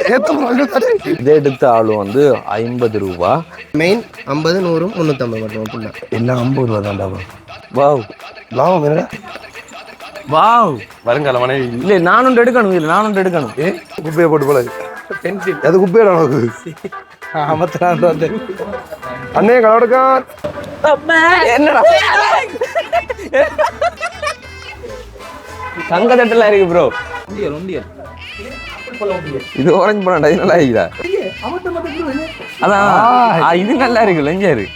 இதை எடுத்த ஆளும் வந்து 50 ரூபா. மெயின் 50, 100, 350 மட்டும். எல்லாம் 50 ரூபா தான்டா. வாவ் லாபம் என்னடா? வாவ் வருங்கால மனைவி இல்லை, நானும் எடுக்கணும். இல்லை நானும் எடுக்கணும். குப்பையை போட்டு போல அது குப்பையில உனக்கு அண்ணே கலவடக்கா என்னடா தங்க தட்டெல்லாம் இருக்கு ப்ரோ. இது ஆரஞ்சு பண்ணா இது நல்லா இருக்குதா? அதான் இது நல்லா இருக்குல்ல. எங்க இருக்கு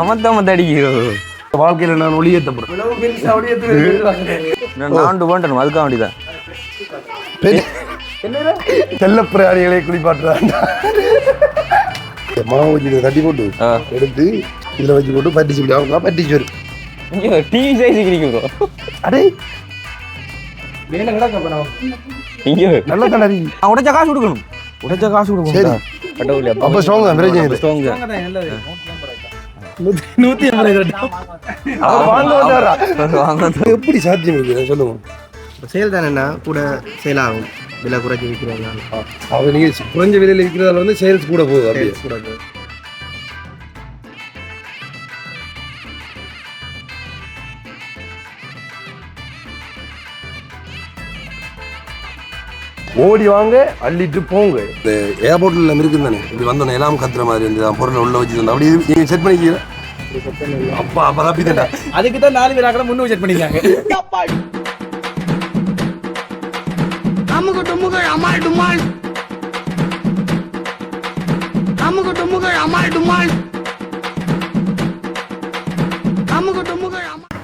அமத்த அடிக்கிறோம். வாழ்க்கையில நான் ஒளியேற்றப்படுறேன். நான் போண்டணும் அதுக்காக வேண்டிதான். செல்ல பிராணிகளை குளிப்பாட்டுறான். மாவு வச்சு தட்டி போட்டு எடுத்து இதுல வச்சு போட்டு பட்டிச்சு விடுவாங்க. பட்டிச்சு வரும் டிவி சைஸ் ப்ரோ. அடே நல்ல தண்ணி உடைச்ச காசு கொடுக்கணும். உடைச்ச காசு கொடுக்கணும். சரி அப்ப ஸ்ட்ராங்கா பிரச்சனை ஸ்ட்ராங்கா 150. எப்படி சாத்தியம் இருக்கு சொல்லுங்க. சேல் தானேண்ணா கூட சேல் ஆகும். விலை குறைச்சி விற்கிறீங்களா? அவங்க நீங்க குறைஞ்ச விலையில விற்கிறதால வந்து சேல்ஸ் கூட போகுது. அப்படியே கூட போகுது. ஓடி வாங்க அள்ளிட்டு போங்க. இந்த ஏர்போர்ட்ல நம்ம இருக்குது தானே, இப்படி வந்தோம் எல்லாம் கத்துற மாதிரி இருந்து பொருளை உள்ள வச்சுருந்தோம். அப்படி நீங்க செட் பண்ணிக்கல. அப்பா அப்பா ஹாப்பி தான்டா. அதுக்கு தான் 4 பேர் ஆக்கிற முன்னு செட் பண்ணிக்காங்க. அமுக டுமுக அமால் டுமால், அமுக டுமுக அமால் டுமால், அமுக டுமுக.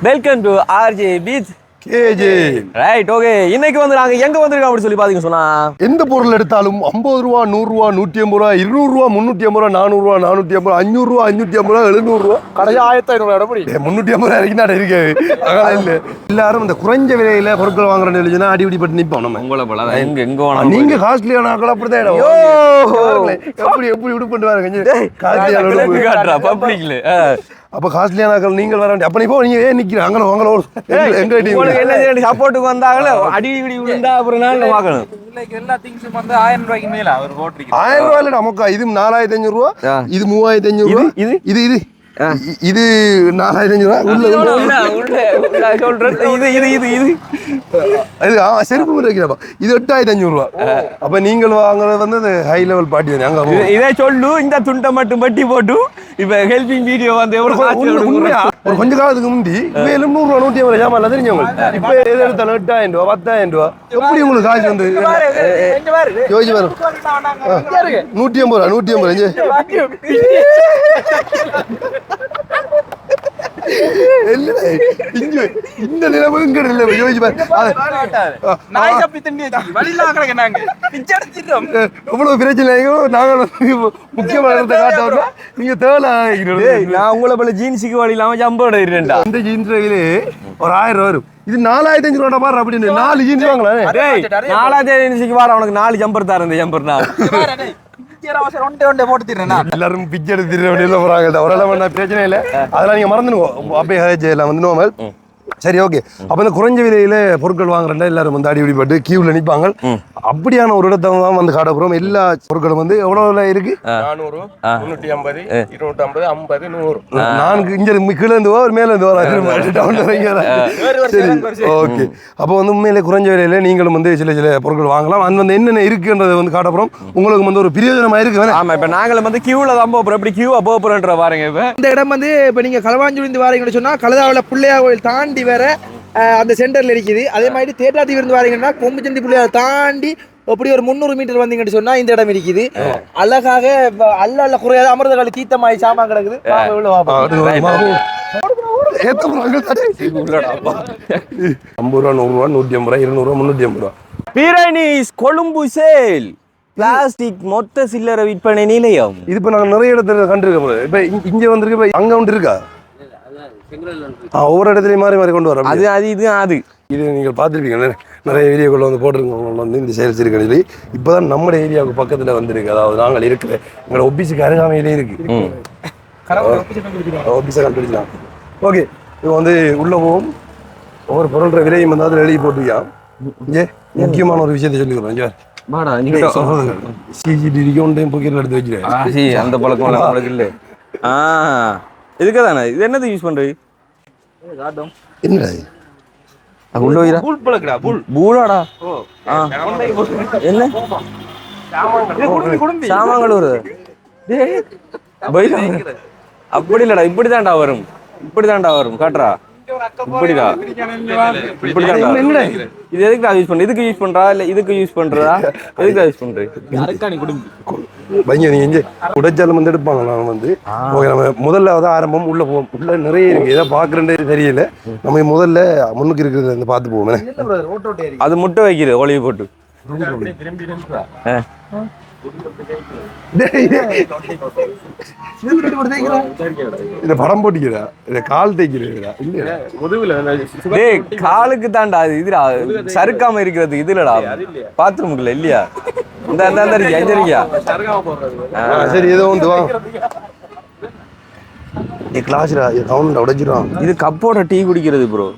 வெல்கம் டு ஆர்ஜே பீச் கேஜே. Right, okay. இன்னைக்கு வந்து நாங்க எங்க வந்திருக்கோம் அப்படி சொல்லி பாத்தீங்க சொன்னா, எந்த பொருள் எடுத்தாலும் 50 ரூபா, 100 ரூபா, 150 ரூபா, 200 ரூபா, 350 ரூபா, 400 ரூபா, 450 ரூபா, 500 ரூபா, 550 ரூபா, 700 ரூபா, கடையா 1500 இடப்படி 350 ரூபா வரைக்கும் தான் இருக்கு. இல்ல எல்லாரும் இந்த குறைஞ்ச விலையில பொருட்கள் வாங்குறேன்னு சொல்லிச்சுன்னா அடிப்படி பட்டு நிப்போம். நம்ம உங்களை போல எங்க எங்க வேணாலும் நீங்க காஸ்ட்லியான ஆக்கள் அப்படிதான் இடம். எப்படி எப்படி விடு பண்ணுவாங்க காஸ்ட்லியான பப்ளிக்ல. அப்ப காஸ்ட்லியான ஆக்கள் நீங்கள் வர வேண்டிய. அப்ப நீ போ, நீங்க ஏன் நிக்கிறேன் அங்கே வாங்கல எங்க என்ன சப்போர்ட்டுக்கு வந்தாங்களே அடி இடி விழுந்தா அப்புறம் நாள் பார்க்கணும். எல்லா திங்ஸும் வந்து 1000 ரூபாய்க்கு மேல அவர் போட்டுருக்கு. 1000 ரூபாய் இல்ல நமக்கு. இது 4500 ரூபா, இது 3500 ரூபா, இது இது இது இது 4500 ரூபா. செருப்பு வைக்கிறப்பா இது 8500 ரூபா. அப்ப நீங்கள் வாங்குறது வந்து ஹை லெவல் பார்ட்டி தானே. அங்க இதே சொல்லு, இந்த துண்டை மட்டும் பட்டி போட்டு இப்ப ஹெல்பிங் வீடியோ வந்து ஒரு கொஞ்ச காலத்துக்கு முந்தி 100 ரூபா 150 ஜாமான் தெரிஞ்சவங்க. இப்ப எது எடுத்தாலும் 8000 ரூபா 10,000 ரூபா. எப்படி உங்களுக்கு காசு வந்து யோசிச்சு வரும். 150 ரூபா 150 இந்த நிலைமை எவ்வளவு பிரச்சனையோ நாங்கள் முக்கியமான காட்ட நீங்க தேவை. நான் உங்களை போல ஜீன்ஸுக்கு வழி இல்லாம ஜம்பர் இருந்தேன்டா. இந்த ஜீன்ஸ் ஒரு 1000 ரூபா வரும். இது 4500 ரூபா பாரு. அப்படின்னு 4 ஜீன்ஸ் வாங்கலாம். 4500 வார உனக்கு 4 ஜம்பர் தரேன். இந்த ஜம்பர் நான் எல்லாரும் பிச்சை எடுத்து போறாங்க. ஒரு பிரச்சனை இல்லை, அதெல்லாம் நீங்க மறந்துடுவோம். அப்பயே எல்லாம் வந்து சரி ஓகே. அப்ப இந்த குறைஞ்ச விலையில பொருட்கள் வாங்குறேன் எல்லாரும் வந்து அடி அடிபட்டு கியூல நிற்பாங்க. அப்படியான ஒரு இடத்த தான் வந்து காட்டப்புறம் எல்லா பொருட்களும் வந்து எவ்வளவு இருக்கு? 400, 350, 250, 50, 100. நான்கு இங்க கீழே இருந்து ஒரு மேல இருந்து சரி ஓகே. அப்போ வந்து உண்மையிலே குறைஞ்ச விலையில நீங்களும் வந்து சில சில பொருட்கள் வாங்கலாம். அது வந்து என்னென்ன இருக்குன்றதை வந்து காட்டப்புறம் உங்களுக்கு வந்து ஒரு பிரயோஜனமா இருக்கு. ஆமா, இப்ப நாங்களும் வந்து கியூல தான் போறோம். எப்படி கியூவா போறோன்ற பாருங்க. இப்ப இந்த இடம் வந்து இப்ப நீங்க களவாஞ்சூர்ந்து வாரீங்கன்னு சொன்னா கழுதாவில பிள்ளையார் கோயில் தாண்டி வேற அந்த சென்டர்ல இருக்குது. அதே மாதிரி தேட்டாத்தி இருந்து வாரீங்கன்னா கொம்புச்சந்தி பிள்ளையார் தாண்டி அப்படி ஒரு 300 மீட்டர் வந்தீங்கன்னு சொன்னா இந்த இடம் இருக்குது. அழகாக அல்ல குறையாத அமிர்தகாலி தீர்த்தமாயி சாமான் கிடக்குது. 50 ரூபா 100 ரூபா 150 ரூபா 200 ரூபா 350 ரூபா. பீரணிஸ் கொழும்பு சேல் பிளாஸ்டிக் மொத்த சில்லறை விற்பனை நிலையம். இது இப்ப நாங்க நிறைய இடத்துல கண்டிருக்கோம். இப்ப இங்க வந்திருக்கு, அங்க ஒன்று இருக்கா? ஒவ்வொரு இடத்துலயும் மாறி மாறி கொண்டு வரோம். அது இது நீங்கள் பார்த்துருப்பீங்க, நிறைய வீடியோக்கள் வந்து போட்டிருக்கவங்க வந்து இந்த சேல்ஸ் இருக்குன்னு சொல்லி. இப்போதான் நம்ம ஏரியாவுக்கு பக்கத்துல வந்துருக்கு. அதாவது நாங்கள் இருக்கிற எங்களோட ஆபீஸுக்கு அருகாமையிலே இருக்கு. ஆபீஸை கண்டுபிடிக்கலாம். ஓகே, இப்போ வந்து உள்ள போவோம். ஒவ்வொரு பொருள்ற விலையும் வந்து அதில் எழுதி போட்டுருக்கான். இங்கே முக்கியமான ஒரு விஷயத்தை சொல்லிக்கிறோம். வாடா நீங்க சிசிடிவிக்கு ஒன்றையும் பொக்கெட்டில் எடுத்து வச்சுருவேன். அந்த பழக்கம் எல்லாம் உங்களுக்கு இல்லை. இதுக்கு தானே இது என்னது யூஸ் பண்றது? என்னடா இது? உள்ள வைரா பூலாடா. என்ன சாமான்கள் வருது? அப்படி இல்லடா, இப்படிதான்டா வரும், இப்படிதான்டா வரும். காட்டுறா, இப்படிடா, இப்படிதான்டா. இது எதுக்கு யூஸ் பண்ற? இதுக்கு யூஸ் பண்றா இல்ல இதுக்கு யூஸ் பண்றதா? எதுக்கு யூஸ் பண்றது? பையன் நீங்க இங்கே உடைச்சாலும் வந்து எடுப்பாங்க. நான் வந்து ஓகே, நம்ம முதல்ல ஆரம்பம் உள்ள போவோம். உள்ள நிறைய இருக்கு, எதை பாக்குறேன்னு தெரியல. நம்ம முதல்ல முன்னுக்கு இருக்கிறத வந்து பார்த்து போவோம். அது முட்டை வைக்கிறது ஒளிவு போட்டு. இத படம் போட்டிக்கிறா, இத கால் தேய்க்கிறா. டேய் காலுக்கு தான்டா அது. இதுடா சறுக்காம இருக்கிறது. இதுலடா பாத்ரூமுக்குள்ள இல்லையா? இந்த அந்த இருக்கியா, இந்த இருக்கியா? சரி, ஏதோ வந்து வா. கிளாஸ்ரா கவுண்ட் உடைச்சிரும். இது கப்போட டீ குடிக்கிறது ப்ரோ.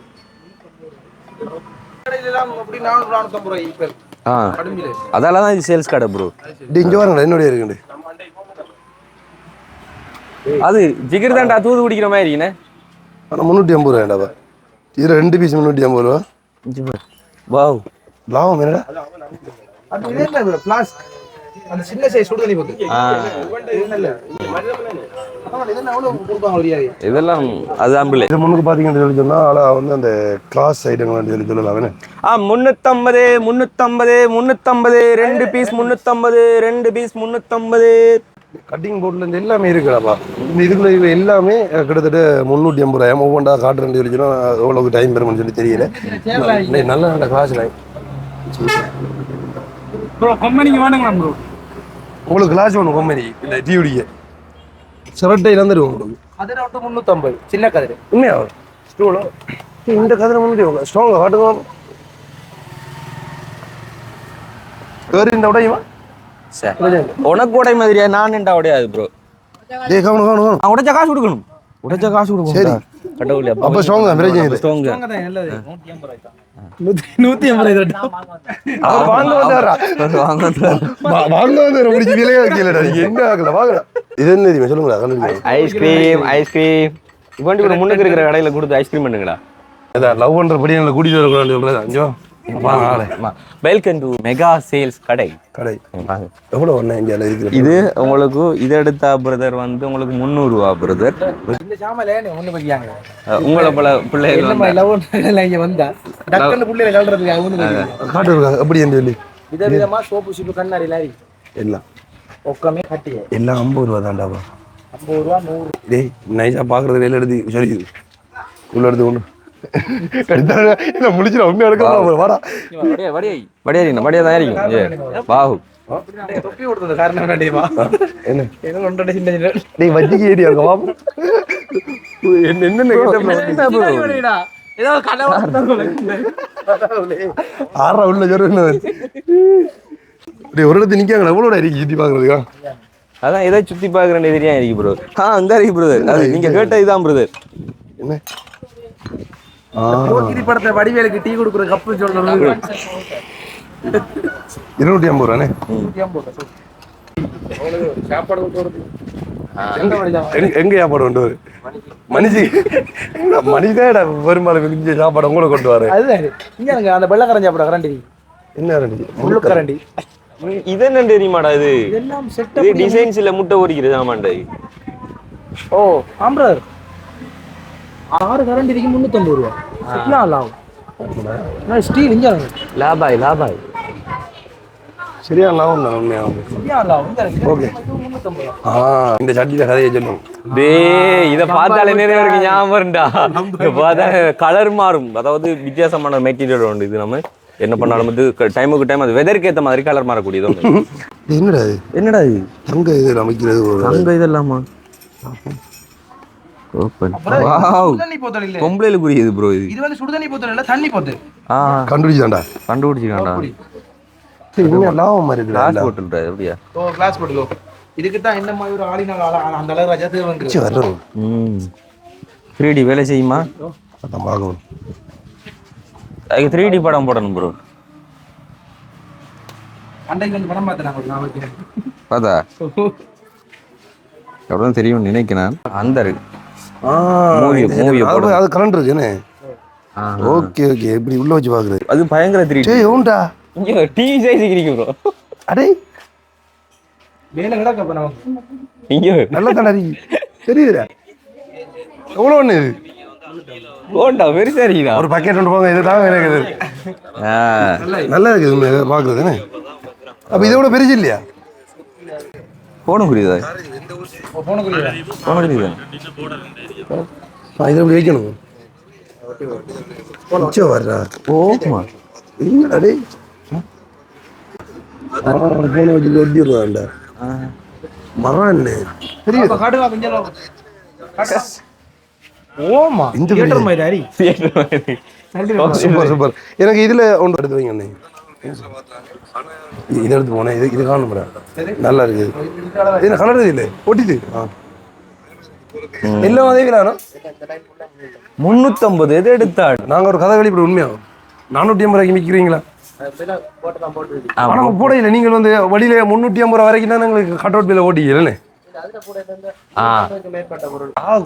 அதால தான் இது சேல்ஸ் கடை ப்ரோ. இங்க வரங்க என்னோட இருக்குண்டு. அது ஜிகர் தான்டா, தூது குடிக்கிற மாதிரி இருக்கீங்க. ஆனா 350 ரூபாய்டா. இது 2 பீஸ் 350 ரூபா. வாவ், லாபம் என்னடா? அது இதே இல்ல பிளாஸ்க், அந்த சின்ன சைஸ் சுடு தண்ணி போட்டு. இதெல்லாம் அது ஆம்பிள். இது முன்னுக்கு பாத்தீங்கன்னு சொல்லி சொன்னா வந்து அந்த கிளாஸ் ஐட்டங்கள் சொல்லி சொல்லலாம். 350 350 350 2 பீஸ் 350 2 பீஸ் 350. கட்டிங் போர்ட்ல இருந்து எல்லாமே இருக்குடாப்பா. இந்த இதுக்குள்ள எல்லாமே கிட்டத்தட்ட 350 ரூபாய். ஒவ்வொன்றா காட்டுறேன்னு சொல்லி சொன்னா எவ்வளவு டைம் பெறும்னு சொல்லி தெரியல. நல்ல நல்ல கிளாஸ் லைன் ப்ரோ. கம்பெனிக்கு வேணுங்களா ப்ரோ? உங்களுக்கு கிளாஸ் வேணும் கம்பெனி இந்த டியூடிக்கு செவட்டையில இருந்து உங்களுக்கு. அது 350 சின்ன கதிரை. உண்மையா ஸ்டோலோ இந்த கதிரை 350 ஸ்ட்ராங்கா காட்டுங்க. வேறு இந்த உடையுமா? உனக்கு உடை மாதிரியா? நான் என்ன உடையாது ப்ரோ. டேய் கவனம் கவனம் கவனம். உடைச்ச காசு கொடுக்கணும். உடைச்ச காசு கொடுக்கணும். சரி கடவுளே, அப்ப ஸ்ட்ராங் தான். பிரச்சனை இல்லை. ஸ்ட்ராங் தான் நல்லது. 150 அவர் வாங்க வந்தாரா? வாங்க வந்தாரா? முடிச்சு விலையா வைக்கலடா. நீங்க என்ன ஆகல வாங்க. இது என்ன தெரியுமா சொல்லுங்களா? ஐஸ்கிரீம் ஐஸ்கிரீம் இவண்டி கூட முன்னுக்கு இருக்கிற கடையில கொடுத்து ஐஸ்கிரீம் பண்ணுங்களா? அதான் லவ் பண்ற படி எங்களை கூட்டிட்டு வரக்கூடாதுன்னு சொல்றது. அஞ்சோ வெல்கம் டு மெகா சேல்ஸ் கடை. கடை எவ்வளோ ஒன்று இந்தியாவில் இருக்குது? இது உங்களுக்கு இது எடுத்தா பிரதர் வந்து உங்களுக்கு 300 ரூபா பிரதர். இந்த சாமல ஒண்ணு வைக்காங்க. உங்களை பல பிள்ளைகள் நம்ம லவ் இங்க வந்தா டக்கன்னு புள்ளைய கலறதுக்கு ஒண்ணு வைக்காங்க. காட்டு இருக்காங்க அப்படி என்று சொல்லி விதவிதமா சோப்பு சீப்பு கண்ணாடி லாரி எல்லாம் ஒக்கமே கட்டியே எல்லாம் 50 ரூபா தான்டாப்பா. 50 ரூபா 100. டேய் நைஸா பாக்குறது வேலை எடுத்து சரி உள்ள எடுத்து ஒன்று முடிச்சு உண்மையா எடுக்கலாம். வாடா வடியா தான் இருக்கும். வாஹு தொப்பி கொடுத்தது காரணம் என்னடிமா? என்ன என்ன ஒன்றரை சின்ன சின்ன டேய் வட்டிக்கு ஏடி அங்க வாப்பா. என்ன ஏதோ கனவு ஆறா உள்ள ஜோர் ஒரு இடத்துல நிக்காங்களா? எவ்வளோடா இருக்கு சுத்தி பாக்குறதுக்கா? அதான் ஏதோ சுத்தி பாக்குற எதிரியா இருக்கு ப்ரோ. அந்த இருக்கு பிரதர். அது நீங்க கேட்ட இதுதான் பிரதர். என்ன போக்கிரி படத்தை வடிவேலுக்கு டீ கொடுக்குற கப்பு சொல்றது 250 ரூபானே. சாப்பாடு எங்க சாப்பாடு கொண்டு வரு மனுஷி மனிதன் பெரும்பாலும் மிஞ்ச சாப்பாடு உங்களை கொண்டு வர. அதுதான் இங்க அந்த வெள்ளக்கரண்டி சாப்பாடு கரண்டி. என்ன கரண்டி? முள்ளு கரண்டி. இது என்ன தெரியுமாடா? இது இதெல்லாம் செட் டிசைன்ஸ்ல முட்டை பொரிக்கிறது. ஆமாண்டா. ஓ ஆம்ப்ரர் 6 கரண்டி இருக்கு 350 ரூபா. சரியா லாபம். நான் ஸ்டீல் இங்க லாபாய் லாபாய் சரியா லாபம் தான் உண்மையா. சரியா லாபம் இங்க ஓகே 350 ரூபா. இந்த சட்டியில கதையை சொல்லும். டேய் இத பார்த்தாலே நிறைய இருக்கு ஞாபகம் வரும்டா. பார்த்தா கலர் மாறும். அதாவது வித்தியாசமான மெட்டீரியல் உண்டு. இது நம்ம என்ன பண்ணாலும் வந்து டைமுக்கு டைம் அது வெதருக்கு ஏற்ற மாதிரி கலர் மாறக்கூடியது ஒன்று. என்னடா இது? என்னடா இது? தங்க இது அமைக்கிறது தங்க இதெல்லாமா? ஓபன் வாவ் தண்ணி போத்தல் இல்ல. பொம்பளைகளுக்குரியது ப்ரோ இது. இது வந்து சுடு தண்ணி போத்தல் இல்ல, தண்ணி போத்தல். கண்டுபிடிச்சாண்டா. கண்டுபிடிச்சிட்டான்டா. இன்னும் லாபம் மாதிரி கிளாஸ் போட்டுல்டா அப்படியே. ஓ கிளாஸ் போட்டுலோ. இதுக்கு தான் என்ன மாதிரி ஒரு ஆளினால் அந்த அளவு ரஜத்து வந்து வரணும். 3D வேலை செய்யுமா? அதான் பார்க்கணும். அதுக்கு 3D படம் போடணும் ப்ரோ. அன்றைக்கு வந்து படம் பார்த்தேன் ஒரு நாளைக்கு. பார்த்தா எவ்வளோ தெரியும் நினைக்கிறேன் அந்த மூவி அது கலண்டர் இருக்குன்னு. ஓகே ஓகே, இப்படி உள்ள வச்சு பாக்குறது அது பயங்கர சரி உண்டா இங்க டிவி சைஸ் இருக்கு ப்ரோ. அடே வேலை கிடக்க அப்ப நமக்கு. இங்க நல்லா தானே தெரியுதுடா. எவ்வளோ ஒன்று இது ஓண்டா பெருசா இருக்குதா? ஒரு பக்கெட் ஒன்று போங்க, இது தாங்க எனக்கு நல்லா இருக்குது பார்க்குறது என்ன. அப்போ இதை விட பெருசு இல்லையா? போன புரியுதா? போன புரியுதா? இதை அப்படி வைக்கணும். வர்றா ஓமா அடே போன வச்சு ஒட்டி விடுவாண்டா மரம் என்ன தெரியுது. ஓமா இந்த தியேட்டர் மாதிரி ஹரி. Super super. எனக்கு இதுல ஒன்று எடுத்து வைங்க அண்ணே. இது எடுத்து போனேன். இது காணும் நல்லா இருக்குது. இது கலர் இல்லை ஒட்டிட்டு எல்லாம் அதே விழானோ 350 எது எடுத்தாடு. நாங்கள் ஒரு கதை வெளிப்பட உண்மையாகும் 450 ரூபாய்க்கு விற்கிறீங்களா? ஆனால் போட இல்லை. நீங்கள் வந்து வழியில 350 ரூபா வரைக்கும் தான் எங்களுக்கு கட் அவுட் பில்ல ஓட்டிக்கலன்னு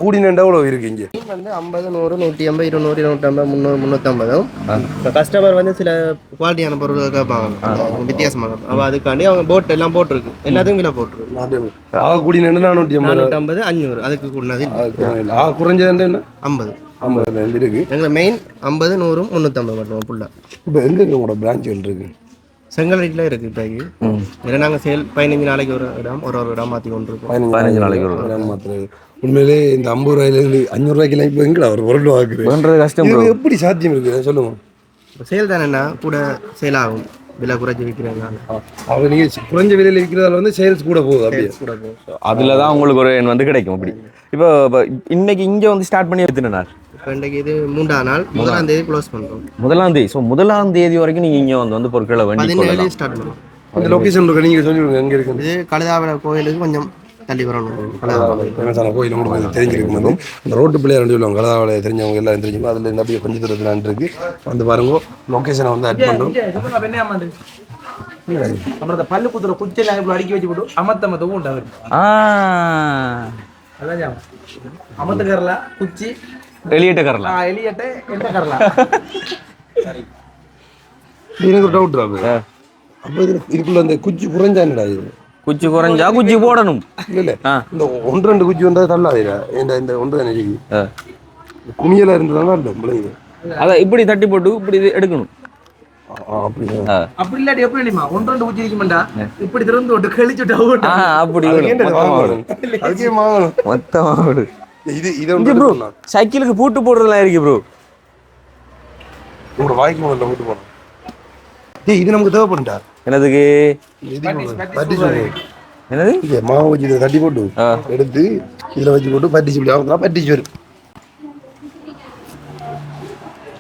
கூடினண்டா எவ்வளோ இருக்கு இங்கே வந்து 50, 100, 150, 200, 250, 300, 350. கஸ்டமர் வந்து சில குவாலிட்டியான பொருட்கள் கேட்பாங்க வித்தியாசமாக. அப்போ அதுக்காண்டி அவங்க போட் எல்லாம் போட்டிருக்கு, எல்லாத்துக்கும் விலை போட்டிருக்கு. கூடினண்டா 450, 450, 500 அதுக்கு கூடினது குறைஞ்சது என்ன 50. 50 இருக்கு. எங்களுக்கு மெயின் 50, 100, 350 மட்டும் ஃபுல்லாக. இப்போ எங்கே உங்களோட பிரான்ச்சுகள் இருக்கு? செங்கல்வீட்டில் இருக்குது இப்போக்கி. ஏன்னா நாங்கள் 15 நாளைக்கு ஒரு இடம் மாற்றி கொண்டு இருக்கோம். 15 நாளைக்கு ஒரு இடம் மாற்றுறது. உண்மையிலே இந்த 50 ரூபாயிலேருந்து 500 ரூபாய்க்கு இப்போ எங்கடா ஒரு பொருள் வாங்குறது கஷ்டம். எப்படி சாத்தியம் இருக்குது சொல்லுங்க. இப்போ சேல் தானேண்ணா கூட சேல் ஆகும், விலை குறைச்சி விற்கிறாங்க. அவங்க நீங்கள் குறைஞ்ச விலையில் விற்கிறதால வந்து சேல்ஸ் கூட போகுது. அப்படியே கூட போகும். அதில் தான் உங்களுக்கு ஒரு எண் வந்து கிடைக்கும். அப்படி இப்போ இன்னைக்கு இங்கே வந்து ஸ்டார்ட் பண்ணி எத்தனை நாள்? இப்போ இன்றைக்கு இது 3ஆம் நாள், 1ஆம் தேதி க்ளோஸ் பண்ணுறோம். 1ஆம் தேதி. ஸோ 1ஆம் தேதி வரைக்கும் நீங்கள் இங்கே வந்து பொருட்களை வேண்டி 17 ஸ்டார்ட் பண்ணுவோம். அந்த லொக்கேஷன் இருக்கு, நீங்கள் சொல்லிவிடுங்க எங்கே இருக்குது. இது கழுதாவளை கோயிலுக்கு கொஞ்சம் தள்ளி வரணும். ஃபேமஸான கோயில் உங்களுக்கு தெரிஞ்சிருக்கும். வந்து இந்த ரோட்டு பிள்ளையார் சொல்லுவாங்க, கலதாவளை தெரிஞ்சவங்க எல்லாம் தெரிஞ்சுக்கணும். அதில் இந்த அப்படியே கொஞ்சம் தூரத்தில் இருக்கு. வந்து பாருங்க, லொக்கேஷனை வந்து ஆட் பண்ணுறோம். அப்புறம் பல்லு குத்துற குச்சி அடுக்கி வச்சு போட்டு அமத்த உண்டாரு. அதான் அமத்து கரலா குச்சி எலியட்ட கரலா எலியட்ட எந்த கரலா. எனக்கு ஒரு டவுட் தான். அப்போ இதுக்குள்ள அந்த குச்சி குறைஞ்சா என்னடா? இது குச்சி குறைஞ்சா குச்சி போடணும். இல்லை இந்த 1-2 குச்சி வந்தால் தள்ளாதீரா. இந்த ஒன்று தானே இருக்கு. குமியலாக இருந்ததானா இல்லை பிள்ளைங்க அதை இப்படி தட்டி போட்டு இப்படி எடுக்கணும். அப்படி இல்லாட்டி எப்படி இல்லைமா 1-2 குச்சி இருக்குமாண்டா இப்படி திறந்து விட்டு கழிச்சுட்டு அப்படி மொத்தமா ப்ரோ சைக்கிளுக்கு பூட்டு போடுறதுலாம் இருக்கு ப்ரோ. உங்களோட வாய்க்கு முதல்ல பூட்டு போடணும். இது நமக்கு தேவைப்படுண்டா. என்னதுக்கு? என்னது? மாவு வச்சு இதை தட்டி போட்டு எடுத்து இதில் வச்சு போட்டு பட்டிச்சு இப்படி அவங்க பட்டிச்சு வரும்.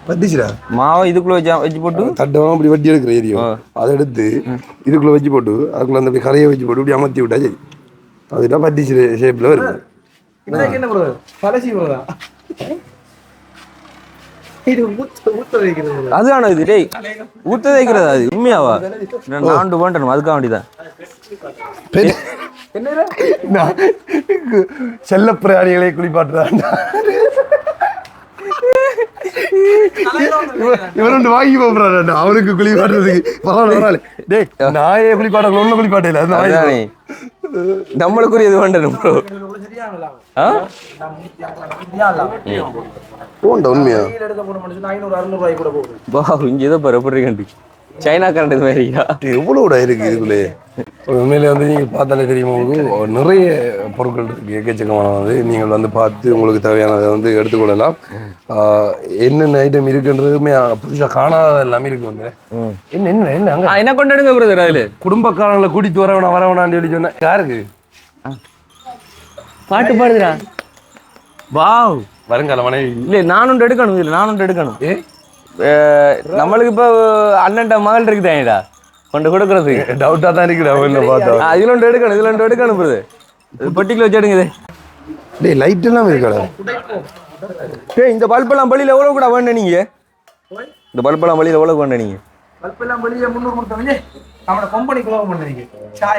பட்டிச்சுடா மாவை இதுக்குள்ள வச்சு போட்டு தட்டமாக இப்படி வட்டி எடுக்கிற ஏரியா அதை எடுத்து இதுக்குள்ள வச்சு போட்டு அதுக்குள்ள அந்த கரையை வச்சு போட்டு இப்படி அமர்த்தி விட்டா சரி. அதுதான் பட்டிச்சு ஷேப்பில் வருது. என்ன ப்ரோ பழசி ப்ரோ இது ஊத்த வைக்கிறது. அதுதான இது டேய் ஊத்த வைக்கிறது. அது உண்மையாவா? நான் வேண்டணும் அதுக்காக வேண்டிதான். செல்ல பிராணிகளை குளிப்பாட்டுறான். இவன் வாங்கி போறான் அவனுக்கு குளிப்பாட்டுறதுக்கு. பரவாயில்ல டேய் நாயே குளிப்பாட்ட ஒன்னும் குளிப்பாட்டையில அது நம்மளுக்குரிய இது வேண்டணும் ப்ரோ. உண்மையா இங்க ஏதோ பரப்புறீங்க சைனா கரண்ட் இது மாதிரி எவ்வளோட இருக்கு இதுக்குள்ளே. உண்மையிலே வந்து நீங்கள் பார்த்தாலே தெரியுமா, உங்களுக்கு நிறைய பொருட்கள் இருக்குது எக்கச்சக்கமானது. நீங்கள் வந்து பார்த்து உங்களுக்கு தேவையானதை வந்து எடுத்துக்கொள்ளலாம். என்னென்ன ஐட்டம் இருக்குன்றதுமே புதுசாக காணாத எல்லாமே இருக்கு. வந்து என்ன என்ன என்ன அங்கே என்ன கொண்டாடுங்க பிரதர்? அதில் குடும்பக்காரங்களை கூட்டிட்டு வரவேணான்னு சொல்லி சொன்னேன். யாருக்கு பாட்டு பாடுதுடா? வாவ் வருங்கால மனைவி இல்லை நான் ஒன்று எடுக்கணும். இல்லை நான் ஒன்று எடுக்கணும். நம்மளுக்கு இப்போ அண்ணன்ட்ட மகள் இருக்குதாங்கடா கொண்டு கொடுக்கறதுக்கு டவுட்டாக தான் இருக்குடா. பார்த்தா இதில் ஒன்று எடுக்கணும். இதில் ஒன்று எடுக்கணும் ப்ரோ. பர்டிகுலர் வச்சு எடுங்க. டேய் லைட் எல்லாம் இருக்காடா. டேய் இந்த பல்பெல்லாம் பள்ளியில் எவ்வளோ கூட வேண்டேன் நீங்கள்? இந்த பல்பெல்லாம் பள்ளியில் எவ்வளோ வேண்டேன் நீங்கள்? பல்பெல்லாம் வெளியே 300 கொடுத்தவங்க அவனை கம்பெனி க்ளோஸ் பண்ணுறீங்க சாய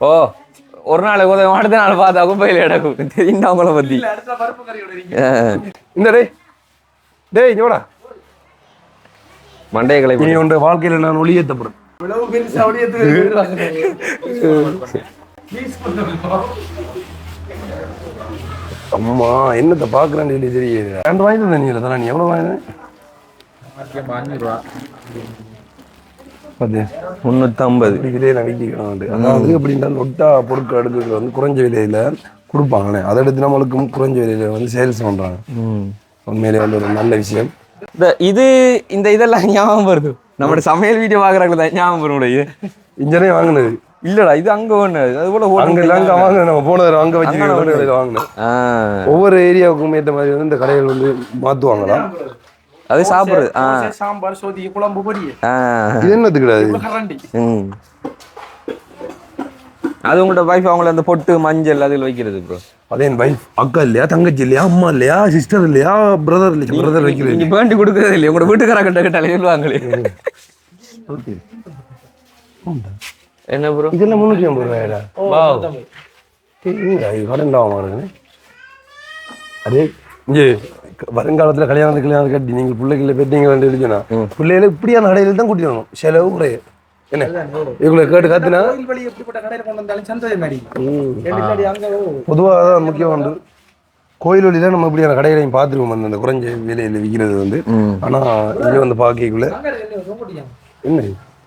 ஓ ஒரு நாள் உதவி அடுத்த நாள் பார்த்தா குப்பையில் கிடக்கும் தெரியும் அவங்கள பத்தி அடுத்த பருப்பு கறி இந்த டேய் இங்கோடா மண்டைய கிளை இனி உன் வாழ்க்கையில நான் ஒளியேற்றப்படும் இவ்வளவு பெருசா அப்படியே அம்மா என்னத்தை பாக்குறேன்னு சொல்லி தெரியுது 2 வாங்கிட்டு தண்ணியில் தானே நீ எவ்வளவு வாங்கின 350 விலையில விற்கணும் அதாவது எப்படின்னா ஒட்டா பொருட்கள் எடுக்கிறது வந்து குறைஞ்ச விலையில கொடுப்பாங்கண்ணே அதை எடுத்து நம்மளுக்கும் குறைஞ்ச விலையில வந்து சேல்ஸ் பண்றாங்க உண்மையிலே வந்து ஒரு நல்ல விஷயம் இந்த இதெல்லாம் ஞாபகம் வருது நம்ம சமையல் வீடியோ பாக்குறாங்க தான் ஞாபகம் வரும் இது இன்ஜனே வாங்கினது இல்லடா இது அங்க ஒண்ணு அது போல அங்க வாங்கினேன் நம்ம போனது அங்க வச்சு வாங்கினேன் ஒவ்வொரு ஏரியாவுக்கும் ஏற்ற மாதிரி வந்து இந்த கடைகள் வந்து மாத்துவாங்களா அது சாப்பிடுறது சாம்பார் சோதி குழம்பு பொடி இது என்னது கிடையாது அது உங்களோட வைஃப் அவங்கள அந்த பொட்டு மஞ்சள் அதில் வைக்கிறது ப்ரோ அதே என் வைஃப் அக்கா இல்லையா தங்கச்சி இல்லையா அம்மா இல்லையா சிஸ்டர் இல்லையா பிரதர் இல்லையா பிரதர் வைக்கிறது நீங்க வேண்டி கொடுக்கறது இல்லையா உங்களோட வீட்டுக்காரங்கிட்ட கிட்ட சொல்லுவாங்களே என்ன ப்ரோ இதெல்லாம் 350 ரூபாயா கடன் வாங்க அதே இங்கே வருங்காலத்துல கல்யாணம் கட்டி நீங்க பிள்ளைகளை பெற்றீங்க வேண்டியதுன்னா பிள்ளைகளை இப்படியான கடையில தான் கூட்டிட்டு வரணும் செலவு குறைய என்ன இவங்களை கேட்டு காத்தினா பொதுவாக தான் முக்கியம் உண்டு கோயில் வழியில நம்ம இப்படியான கடைகளையும் பார்த்துருவோம் அந்த குறைஞ்ச விலையில விற்கிறது வந்து ஆனா இங்க வந்து பாக்கிக்குள்ள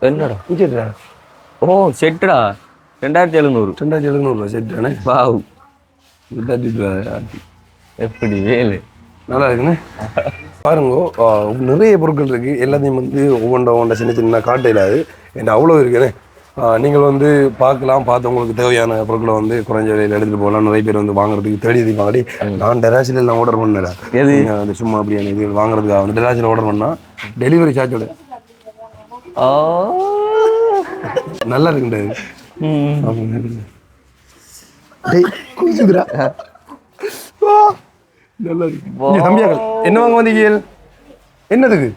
என்னடா இங்கடா ஓ செட்டுடா 2700 செட்டானே வாவ் எப்படி வேலை நல்லா இருக்குண்ணே பாருங்க நிறைய பொருட்கள் இருக்கு எல்லாத்தையும் வந்து ஒவ்வொன்றை சின்ன சின்ன காட்டையிலாது என்கிட்ட அவ்வளோ இருக்குண்ணே நீங்கள் வந்து பார்த்து உங்களுக்கு தேவையான பொருட்களை வந்து குறைஞ்ச விலையில் எடுத்துகிட்டு போகலாம் நிறைய பேர் வந்து வாங்குறதுக்கு தேடி வாங்கடி நான் டெராசில் எல்லாம் ஆர்டர் பண்ணல அந்த சும்மா அப்படியான இது வாங்குறதுக்காக வந்து டெராசில் ஆர்டர் பண்ணால் டெலிவரி சார்ஜோட நல்லா இருக்குண்டது நல்லா இருக்கு தம்பியாக்கள் என்ன வாங்க வந்தீங்க என்னதுக்கு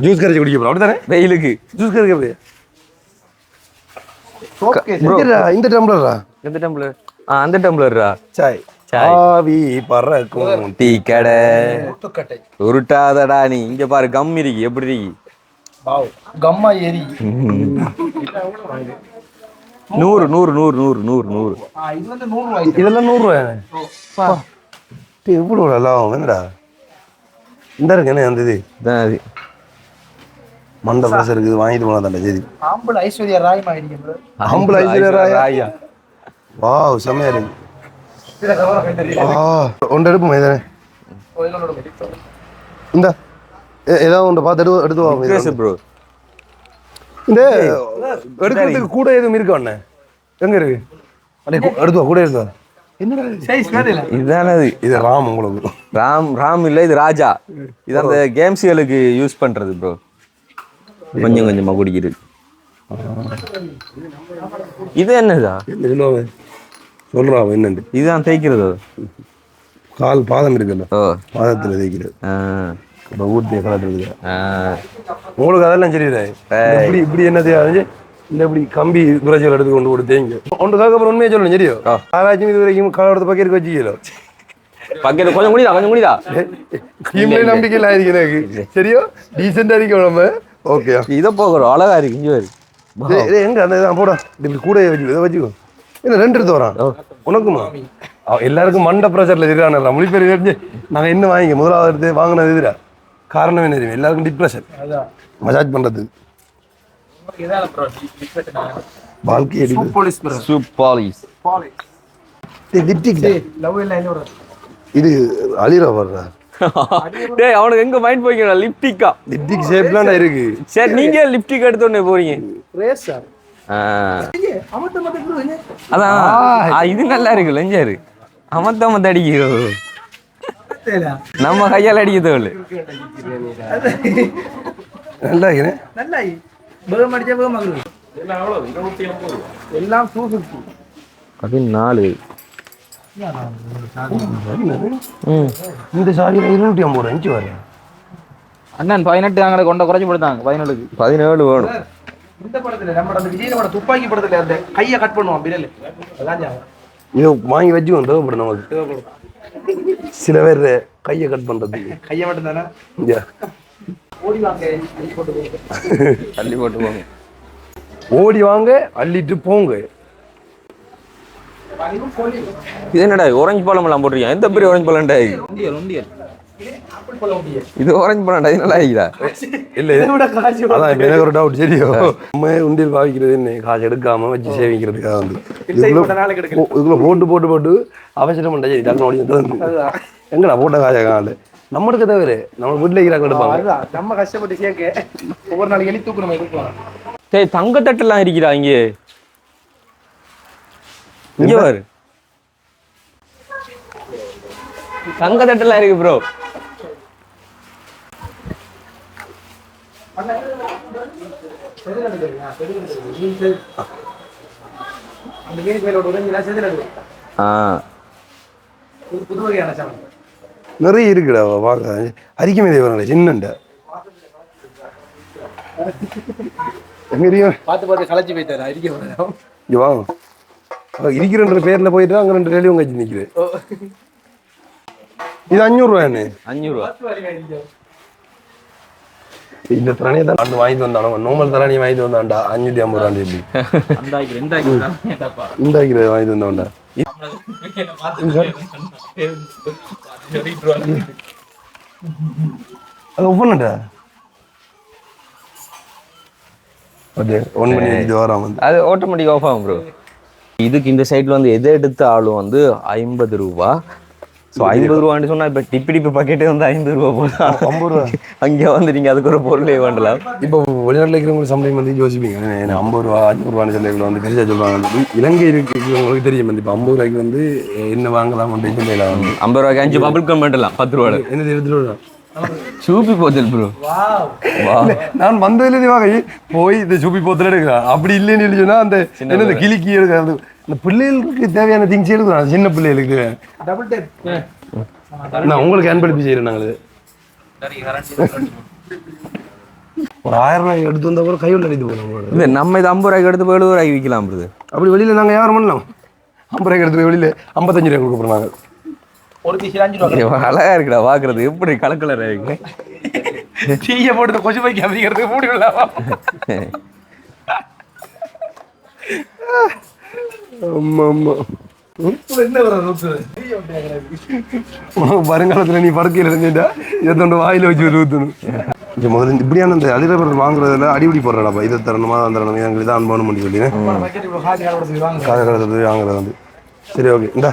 ஜூஸ் கரைச்சி குடிக்க போறோம் அப்படித்தானே வெயிலுக்கு ஜூஸ் கரைக்கிறது இந்த டம்ளரா எந்த டம்ளர் அந்த டம்ளர்ரா சாய் ஆவி பறக்கும் டீ கடை உருட்டாதடா நீ இங்க பாரு கம் இருக்கு எப்படி இருக்கு கம்மா ஏரி 100 இதெல்லாம் 100 ரூபாய் எவ்வளோ நல்லா ஆகும் என்னடா இந்த இருக்கு என்ன அந்த இது மண்டை பிரசர் இருக்குது வாங்கிட்டு போனா தாண்டா சரி ஆம்பளை ஐஸ்வர்யா ராய் மாதிரி ஆம்பளை ஐஸ்வர்யா ராயா வாவ் செம்மையா இருக்கு ஒன்று எடுப்போம் இதானே இந்த ஏதாவது ஒன்று பார்த்து எடுத்து வாங்க ப்ரோ இந்த எடுக்கிறதுக்கு கூட எதுவும் இருக்கா அண்ணே எங்க இருக்கு எடுத்து வா கூட எடுத்து வா இதுதானே இது ராம் உங்களுக்கு ராம் இல்ல இது ராஜா இது அந்த கேம்ஸ்களுக்கு யூஸ் பண்றது ப்ரோ கொஞ்சம் கொஞ்சமா குடிக்கிறது இது என்னதா சொல்றா என்னண்டு இதுதான் தேய்க்கிறது கால் பாதம் இருக்குல்ல பாதத்துல தேய்க்கிறது இப்போ ஊட்டிய காலத்துல இருக்கு உங்களுக்கு அதெல்லாம் சரியில்லை இப்படி என்னது இந்த இப்படி கம்பி குறைச்சல் எடுத்து கொண்டு கொடுத்தேங்க ஒன்றுக்காக அப்புறம் உண்மையை சொல்லணும் சரியோ ஆராய்ச்சி இது வரைக்கும் காலோட பக்கெட்டுக்கு வச்சுக்கல பக்கெட் கொஞ்சம் குடிதா கீமே நம்பிக்கை இல்லை எனக்கு சரியோ டீசெண்டா இருக்கு நம்ம ஓகே இதை போகிறோம் அழகா இருக்கு இங்கே எங்க அந்த இதான் போட இப்படி கூட வச்சுக்கோ இதை வச்சுக்கோ இல்லை 2 எடுத்து வரான் உனக்குமா எல்லாருக்கும் மண்டை ப்ரெஷர்ல இருக்கானல்ல மொழிபெயர் தெரிஞ்சு நாங்கள் என்ன வாங்கிக்க முதலாவது எடுத்து வாங்கினது எதிரா காரணம் என்ன தெரியும் எல்லாருக்கும் டிப்ரெஷன் மசாஜ் பண்றது வாழ்க்கை இது அலிரா வர்றா டேய் அவனுக்கு எங்க மைண்ட் போய்க்கடா லிப்டிக்கா லிப்டிக் ஷேப்லாம் இருக்கு சரி நீங்க லிப்டிக் எடுத்து உடனே போறீங்க ரேஸா அதான் இது நல்லா இருக்கு லெஞ்சாரு அமத்த அடிக்கிறோம் நம்ம கையால் அடிக்க தேவையில்லை நல்லா இருக்கிறேன் நல்லா பேகம் அடிச்சா பேகம் ஆகுது எல்லாம் 250 அது 4 இந்த சாரியில் 250 ரூபா வரேன் அண்ணன் 18 அங்கே கொண்ட குறைச்சி கொடுத்தாங்க 17க்கு 17 வேணும். இந்த படத்துல நம்ம அந்த விஜய் படம் துப்பாக்கி படத்துல அந்த கையை கட் பண்ணுவான் விரல் அதான் ஞாபகம். இது வாங்கி வச்சு தேவைப்படும் நமக்கு. சில பேர் கையை கட் பண்றதுக்கு கையை மட்டும் தானே இங்க ஓடி வாங்க அள்ளி போட்டு போங்க. தள்ளி போட்டு போங்க. ஓடி வாங்க அள்ளிட்டு போங்க. இது என்னடா ஆரஞ்சு பழம் எல்லாம் போட்டிருக்கேன். எந்த பெரிய ஆரஞ்சு பழம்டா இது? இது ஆரஞ்சு பழம்டா. இது நல்லா இருக்குதா? இல்ல அதான் இப்ப எனக்கு ஒரு டவுட். சரியோ நம்ம உண்டியல் பாவிக்கிறது என்ன காசு எடுக்காம வச்சு சேவிக்கிறதுக்காக வந்து இதுக்குள்ள போட்டு போட்டு போட்டு அவசரம் பண்ண சரி டக்குனு ஓடி எங்கடா போட்ட காசை காணல. நம்ம எடுக்க தவிர நம்ம வீட்டுல இருக்கிறாங்க எடுப்பாங்க. நம்ம கஷ்டப்பட்டு சேர்க்க ஒவ்வொரு நாளைக்கு எழுதி தூக்கணும் இருக்கலாம். டேய் தங்கத்தட்டெல்லாம் இருக்குதா இங்கே? இங்க பாரு தங்கத்தட்டெல்லாம் இருக்கு ப்ரோ. அந்த மீன் கோயிலோட உடஞ்சிலாம் செதில் புது வகையான சாமி நிறைய இருக்குடா பார்க்க. அரிக்கமே தேவனால சின்னண்டா எங்க பார்த்து களைச்சி போயிட்டாரு அரிக்க இங்க வாங்க. இருக்கிற பேர்ல போயிட்டு அங்க 2 ரேடியோ கட்சி நிக்குது. இது 500 ரூபாய். 500 ரூபா. இந்த தரணியை தான் வந்து வாங்கிட்டு வந்தானோ நார்மல் தரணி வாங்கிட்டு வந்தான்டா 550 ரூபாய் சொல்லி இந்த வாங்கிட்டு வந்தான்டா. அது ஒவ்வொன்றுடா அது 1 மணி இது வராம அது ஆட்டோமேட்டிக் ஆஃப் ஆகும் ப்ரோ. இதுக்கு இந்த சைட்ல வந்து எதை எடுத்தாலும் வந்து 50 ரூபா. ஸோ 50 ரூபான்னு சொன்னா இப்போ டிப்பி பாக்கெட்டே வந்து 50 ரூபா போதும். 50 ரூபா அங்கே வந்து நீங்க அதுக்கு ஒரு பொருளே வேண்டலாம். இப்போ வெளிநாட்டில் இருக்கிறவங்களுக்கு சம்டைம் வந்து யோசிப்பீங்க 50 ரூபா 500 ரூபான்னு சொல்லி வந்து பெருசாக சொல்லுவாங்க. இலங்கை இருக்கிறவங்களுக்கு தெரியும் வந்து இப்போ 50 ரூபாய்க்கு வந்து என்ன வாங்கலாம் அப்படின்னு சொல்லலாம். வந்து 50 ரூபாய்க்கு 5 பபிள் கம் பண்ணலாம் 10 ரூபா. என்ன 20 ரூபா சூப்பி போத்தல் ப்ரோ. நான் வந்ததுலேருந்து வாங்க போய் இந்த சூப்பி போத்தல் எடுக்கிறேன். அப்படி இல்லைன்னு சொல்லி சொன்னா அந்த என்ன இந்த கிளிக்கி எடுக்கிறது இந்த பிள்ளைகளுக்கு தேவையான திங்ஸ் எடுக்கிறோம். சின்ன பிள்ளைகளுக்கு டபுள் டேப் நான் உங்களுக்கு அன்பளிப்பு செய்கிறேன். நாங்கள் ஒரு 1000 ரூபாய் எடுத்து வந்தா கூட கையில் அடித்து போகணும். இல்லை நம்ம இது 50 ரூபாய்க்கு எடுத்து 70 ரூபாய்க்கு விற்கலாம் ப்ரோ. அப்படி வெளியில் நாங்கள் வியாபாரம் பண்ணலாம். 50 ரூபாய்க்கு எடுத்து போய் வெளியில் 55 ரூபாய் கொடுக்க போகிறாங்க. ஒரு பீஸ் 5 ரூபா அழகா இருக்குடா பாக்குறது. எப்படி கலர் இருக்கு. டீயை போட்டு கொசு பைக்கு அப்படிங்கிறது மூடி விடலாம். ஆமா ஆமா என்ன வர வருங்காலத்துல நீ படுக்கையில் இருந்துட்டா எத்தோண்ட வாயில வச்சு ஊற்றணும். முதல்ல இப்படியான இந்த அலிரபர் வாங்குறதுல அடிப்படி போடுறாப்பா. இதை தரணுமா அந்த தரணுமா எங்களுக்கு தான் அனுபவம் பண்ணி சொல்லி காய கடத்துறது வாங்குறது வந்து சரி ஓகே. இந்தா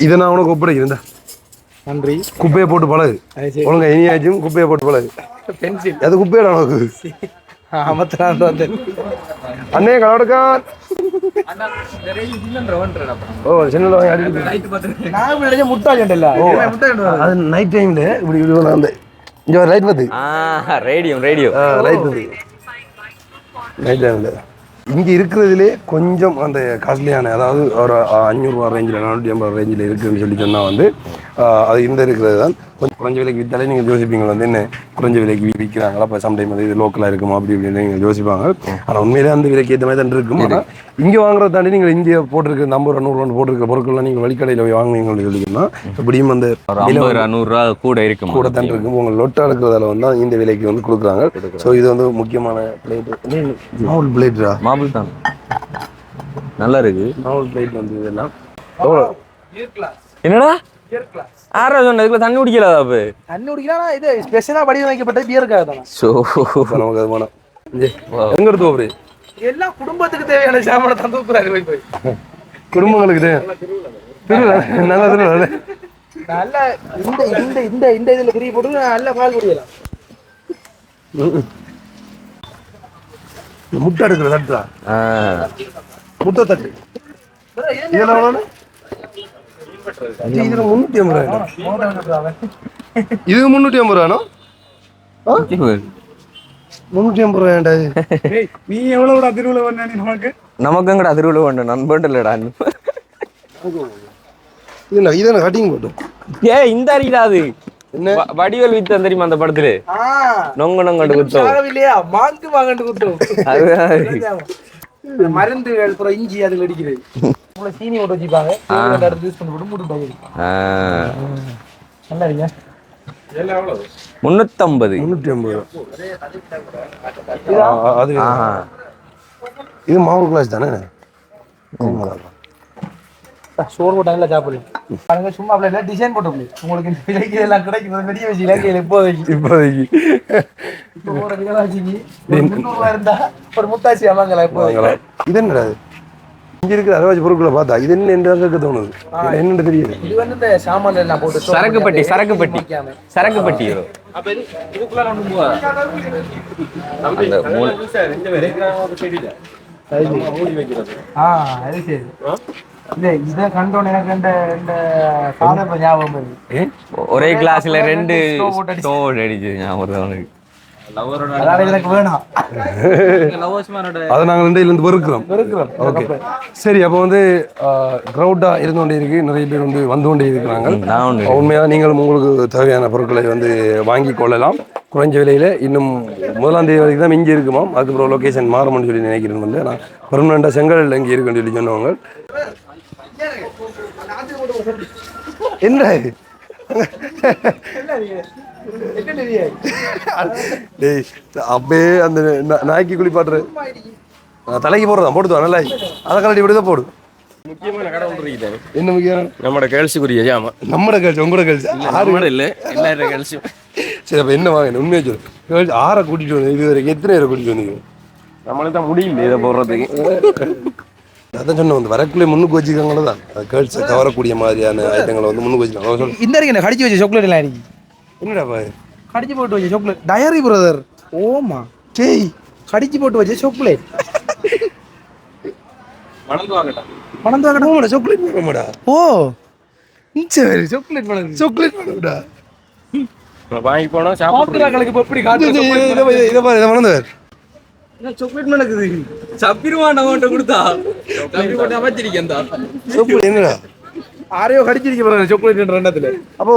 இதை நான் உனக்கு ஒப்படைக்கிறேன். நன்றி. குப்பையை போட்டு பழகு ஒழுங்கா இனியாச்சும் குப்பையை போட்டு பழகு. பென்சில் அது குப்பையோட உனக்கு அண்ணே கடவுடுக்கான். ஓ சின்ன வாங்கி முட்டாள் அது நைட் டைம்ல இப்படி இப்படி அந்த இங்க ஒரு லைட் பார்த்து ரேடியோ லைட் பார்த்து நைட் டைம்ல இங்க இருக்கிறதுலே கொஞ்சம் அந்த காஸ்ட்லியான அதாவது ஒரு 500 ரூபா ரேஞ்சில் 450 ரேஞ்சில் இருக்குதுன்னு சொல்லி சொன்னால் வந்து அது இந்த இருக்கிறது தான் கொஞ்சம் குறைஞ்ச விலைக்கு விற்றாலே நீங்கள் யோசிப்பீங்க வந்து என்ன குறைஞ்ச விலைக்கு விற்கிறாங்களா. இப்போ சம்டைம் வந்து இது லோக்கலாக இருக்குமா அப்படி இப்படின்னு நீங்கள் யோசிப்பாங்க. ஆனால் உண்மையிலே அந்த விலைக்கு ஏற்ற மாதிரி தான் இருக்கும். ஆனால் இங்கே வாங்குறத தாண்டி நீங்கள் இங்கே போட்டிருக்க 50 ரூபா 100 ரூபா போட்டிருக்க பொருட்கள்லாம் நீங்கள் வழிக்கடையில் போய் வாங்குவீங்கன்னு சொல்லிங்கன்னா இப்படியும் அந்த 100 ரூபா கூட இருக்கும் கூட தான் இருக்கும். உங்கள் லொட்டா எடுக்கிறதால வந்து இந்த விலைக்கு வந்து கொடுக்குறாங்க. ஸோ இது வந்து முக்கியமான பிளேட்டு. மாவுல் பிளேட்டா மாபிள் தான் நல்லா இருக்கு. மாவுல் பிளேட் வந்து இதெல்லாம் என்னடா ஆறா சொன்னதுக்குள்ள தண்ணி குடிக்கலாதா? அப்ப தண்ணி குடிக்கலாம். இது ஸ்பெஷலா வடிவமைக்கப்பட்ட பியருக்காக தானே. நமக்கு அது வேணாம். எங்க எடுத்து போறே எல்லாம் குடும்பத்துக்கு தேவையான சாமான தந்துக்குறாரு. போய் குடும்பங்களுக்கு நல்ல நல்ல இந்த இந்த இந்த இந்த இதுல கிரி போட்டு நல்ல பால் குடிக்கலாம். முட்டை எடுக்கிற தட்டுறா முட்டை தட்டு இதெல்லாம் இதுல 350 ரூபாய். இது 350 ரூபானோ 350 ரூபாய்டா. நீ எவ்வளவு அதிர்வுல வந்தா நமக்கு எங்கடா அதிர்வுல வேണ്ട நண்பன் இல்லடா. இது இதென்ன கட்டிங் போட்டு இந்த அறியடா அது வடிவேல் வித்தம் தெரியுமா அந்த படத்துல நொங்க நொங்கண்டு குத்தம் இல்லையா மாங்கு வாங்கண்டு குத்தம் அதுதான் மருந்துகள் அப்புறம் இஞ்சி அதுல அடிக்கிறது உங்களை சீனி போட்டு வச்சுப்பாங்க யூஸ் பண்ணி போட்டு மூட்டு போயிருக்கு நல்லா இருங்க 350 அது இது மாவு கிளாஸ் தானே சோறு போட்டாங்கல்ல சாப்பிடலாம் பாருங்க சும்மா அப்படியே டிசைன் போட்டு உங்களுக்கு இந்த இலக்கியம் எல்லாம் கிடைக்கும் பெரிய வச்சு இலக்கியம் இப்போதைக்கு இப்போ ஒரு கிலோவாச்சிக்கு 300 இருந்தா ஒரு முத்தாச்சி வாங்கலாம் இப்போ இது என்னடா இங்க இருக்கிற அரைவாச்சி பொருட்களை பார்த்தா இது என்ன என்று தோணுது என்னன்னு தெரியுது இது வந்து இந்த சாமான் எல்லாம் போட்டு சரக்கு பட்டி அப்ப இதுக்குள்ள ஒண்ணு போவா அது சரி இல்ல இத கண்டோன் எனக்கு இந்த சாதம் ஞாபகம் வருது ஒரே கிளாஸ்ல 2 ஸ்டோவ் அடிச்சு ஞாபகம் எனக்கு வேணாம் அதை நாங்கள் இருந்து வெறுக்கிறோம் ஓகே சரி அப்போ வந்து க்ரௌடா இருந்து கொண்டே இருக்கு நிறைய பேர் வந்து கொண்டே இருக்கிறாங்க உண்மையாக நீங்கள் உங்களுக்கு தேவையான பொருட்களை வந்து வாங்கி கொள்ளலாம் குறைஞ்ச விலையில இன்னும் 1ஆம் தேதி வரைக்கும் தான் இங்கே இருக்குமா அதுக்கப்புறம் லொக்கேஷன் மாறும்னு சொல்லி நினைக்கிறேன் வந்து நான் பெர்மனண்டாக செங்கல் இங்கே இருக்குன்னு சொல்லி சொன்னவங்க என்ன டேய் அப்படியே அந்த நாய்க்கு குளிப்பாட்டுற தலைக்கு போடுறதான் போட்டுதான் நல்லா அதை கலட்டி இப்படிதான் போடு முக்கியமான கடை ஒன்று இருக்குது என்ன முக்கியம் நம்மட கேள்சிக்குரிய ஜாமா நம்மட கேள்வி உங்களோட கேள்வி ஆறு இல்லை எல்லாரும் கேள்சி சரி அப்போ என்ன வாங்க உண்மையை சொல்லு கேள்வி 6 கூட்டிட்டு வந்து இது வரைக்கும் எத்தனை பேரை கூட்டிட்டு வந்தீங்க நம்மளுக்கு தான் முடியல இதை போடுறதுக்கு அதான் சொன்ன வந்து வரக்குள்ளே முன்னுக்கு வச்சுக்காங்களோ தான் கேர்ள்ஸை கவரக்கூடிய மாதிரியான ஐட்டங்களை வந்து முன்னுக்கு வச்சுக்காங்க சொல்லு இந்த இருக்கு கடிச்சு வச்ச சாக்லேட் எல்லாம் இருக்கு என்னடா பாய் கடிச்சு போட்டு வச்ச சாக்லேட் டயரி பிரதர் ஓமா டேய் கடிச்சு போட்டு வச்ச சாக்லேட் மணந்து வாங்கட்டா சாக்லேட் வேணுமாடா ஓ சரி சாக்லேட் மணந்து சாக்லேட் வேணும்டா வாங்கி போனா சாப்பிடுறாங்களுக்கு எப்படி காட்டு இதை பாரு இதை மணந்து சாக்லேட் மணக்குது சப்பிருவான் அவன்கிட்ட கொடுத்தா சப்பி போட்டு அமைச்சிருக்கேன் சாக்லேட் என்னடா ஆரையோ கடிச்சிருக்க போறாங்க சாக்லேட் ரெண்டத்துல அப்போ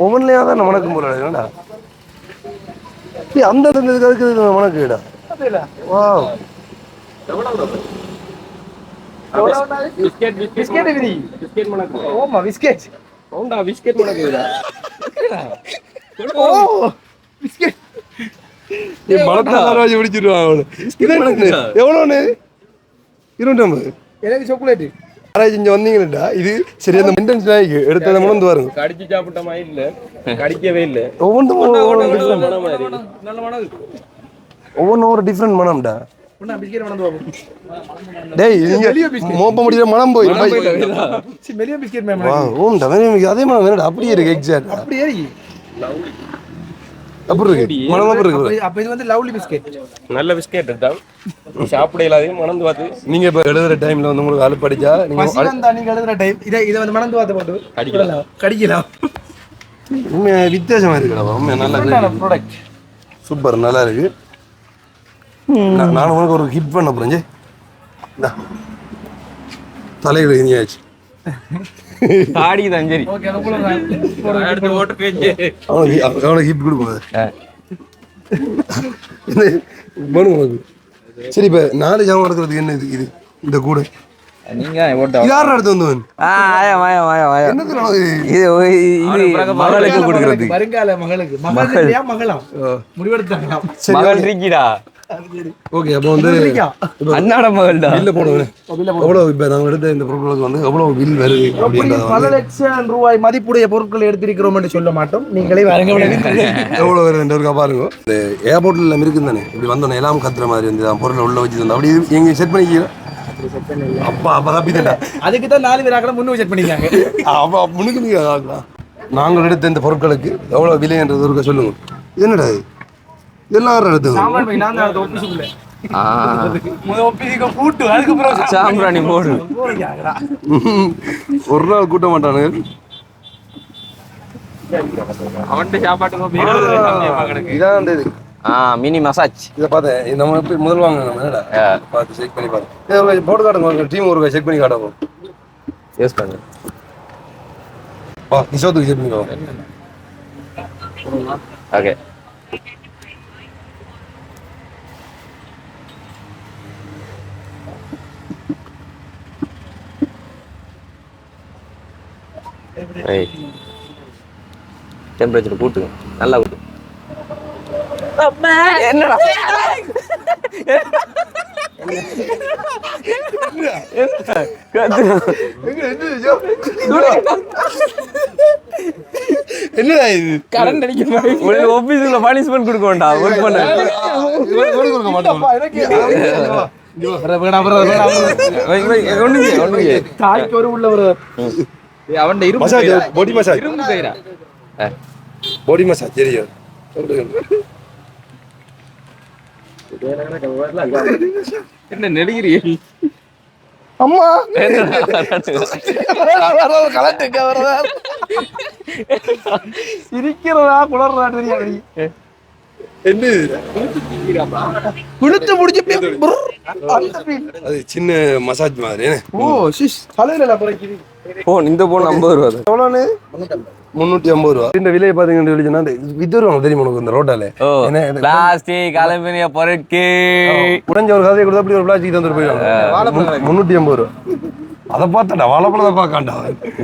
ஒவ்வொன்றிலையா தான் மணக்கும் போல என்னடா அந்த அதுக்கு மணக்குடா வா பிஸ்கெட் மணக்கு ஓமா பிஸ்கெட் ஓண்டா பிஸ்கெட் மணக்குதா ஓ பிஸ்கெட் மணத்தாராஜி பிடிச்சிருவாங்க எவ்வளோன்னு 250 எனக்கு சாக்லேட் ஆராய்ச்சி இங்கே வந்தீங்களா இது சரி அந்த மெயின்டெனன்ஸ் நாய்க்கு எடுத்து அந்த முழந்து பாருங்க கடிச்சு சாப்பிட்ட மாதிரி இல்ல கடிக்கவே இல்லை ஒவ்வொன்றும் ஒரு டிஃப்ரெண்ட் மனம்டா பிஸ்கெட் மணந்து டேய் நீங்க மோப்ப முடியல மனம் போய் மெலிய பிஸ்கெட் மேம் ஓம்டா அதே மனம் வேணடா அப்படியே இருக்கு எக்ஸாக்ட் அப்படியே இருக்கு அப்படி இருக்கு மனம் அப்படி இருக்கு அப்ப இது வந்து லவ்லி பிஸ்கெட் நல்ல பிஸ்கெட் தான் சாப்பிட இல்லாதையும் மணந்து பார்த்து நீங்க இப்ப எழுதுற டைம்ல வந்து உங்களுக்கு அலுப்படிச்சா நீங்க எழுதுற டைம் இதை வந்து மணந்து பார்த்து போட்டு கடிக்கலாம் உண்மையா வித்தியாசமா இருக்குடா உண்மையா நல்லா ப்ராடக்ட் சூப்பர் நல்லா இருக்கு நானும் உனக்கு ஒரு ஹிட் பண்ண போறேன் தலைகளை இனியாச்சு தாடி தான் சரி அவனுக்கு ஹிப் கொடுப்போம் சரி இப்ப 4 ஜாமான் எடுக்கிறதுக்கு என்ன இது இந்த கூட நீங்க யாரும் எடுத்து வந்தவன் மகளுக்கு கொடுக்கறது வருங்கால மகளுக்கு மகளாம் முடிவெடுத்தாங்களாம் மகள் இருக்கீடா ஓகே அப்போ வந்து அண்ணாட மகள் தான் பில்ல போடுவேன் எவ்வளவு இப்ப நாங்க எடுத்த இந்த பொருட்களுக்கு வந்து எவ்வளவு பில் வருது பல லட்சம் ரூபாய் மதிப்புடைய பொருட்களை எடுத்திருக்கிறோம் என்று சொல்ல மாட்டோம் நீங்களே வரங்க எவ்வளவு வருது இருக்கா பாருங்க இந்த ஏர்போர்ட்ல எல்லாம் இருக்குது தானே இப்படி வந்தோன்னே எல்லாம் கத்துற மாதிரி வந்து பொருளை உள்ள வச்சு தந்தோம் அப்படி எங்க செட் பண்ணிக்க அப்பா அப்ப தப்பிதா அதுக்கு தான் 4 பேர் ஆகலாம் முன்னு செட் பண்ணிக்காங்க அப்ப முன்னுக்கு நீங்க நாங்கள் எடுத்த இந்த பொருட்களுக்கு எவ்வளவு விலைன்றது இருக்க சொல்லுங்க என்னடா இதெல்லாம் எடுத்து சாம்பிராணி போடு ஒரு நாள் கூட்ட மாட்டானு இதான் மினி மசாஜ் இதை பார்த்தேன் நம்ம எப்படி முதல் வாங்க நம்ம என்னடா பார்த்து செக் பண்ணி பார்த்தேன் போட்டு காட்டுங்க டீம் ஒரு செக் பண்ணி காட்டுவோம் யூஸ் பண்ணு வா நிஷோத்துக்கு செக் பண்ணி ஓகே. டெம்பரேச்சர் கூட்டுங்க, நல்லா கூட்டு. என்னடா என்னடா இது கரண்ட் அடிக்கணும். ஆபீஸ்ல பனிஷ்மென்ட் கொடுக்க வேண்டாம், ஒர்க் பண்ண கொடுக்க மாட்டோம். தாய்க்கு ஒரு உள்ள ஒரு அவன் மசாஜ், பாடி மசாஜ், இரும்பு கயிறா பாடி மசாஜ் தெரியும். என்ன நெடுகிறீர்கள்? அம்மா சிரிக்கிறதா குளர்றா தெரியாது. என்ன குளுத்து முடிச்சு அது சின்ன மசாஜ் மாதிரி. ஓ சிஸ் தலையில பிறக்குது. போன், இந்த போன் 50 ரூபா தான். எவ்வளோன்னு 350 ரூபா. இந்த விலையை பார்த்தீங்கன்னு சொல்லிச்சுன்னா இது வருவாங்க தெரியுமா உனக்கு இந்த ரோட்டால பிளாஸ்டிக் அலுமினிய பொருட்கள் உடஞ்ச ஒரு கதையை கொடுத்தா அப்படி ஒரு பிளாஸ்டிக் தந்துட்டு போயிடுவாங்க. 350 ரூபா. அதை பார்த்தாண்டா வாழைப்பழத்தை பார்க்காண்டா.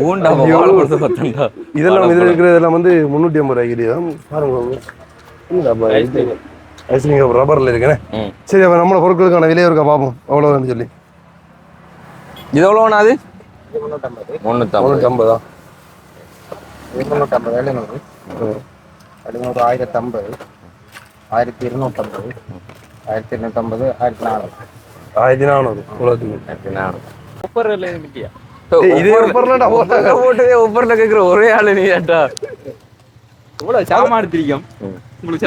ஊண்டா வாழைப்பழத்தை பார்த்தா. இதெல்லாம் இதில் இருக்கிறதெல்லாம் வந்து 350 ரூபாய்க்கு பாருங்க. ஐஸ்கிரீம் ரப்பரில் இருக்கேன். சரி, அப்போ நம்மளோட பொருட்களுக்கான விலையை இருக்கா பார்ப்போம் அவ்வளோன்னு சொல்லி. இது எவ்வளோண்ணா? அது 350. 350 700 1100 1050 1250 1250 1400 1400 இவ்வளோத்துக்கு. 1400 இதே ரப்பர்லடா போட்டதே ஒவ்வொருல கேட்குற ஒரே ஆளு நீ ஏட்டா. இவ்வளவு சாமான் தெரியும் உங்களுக்கு.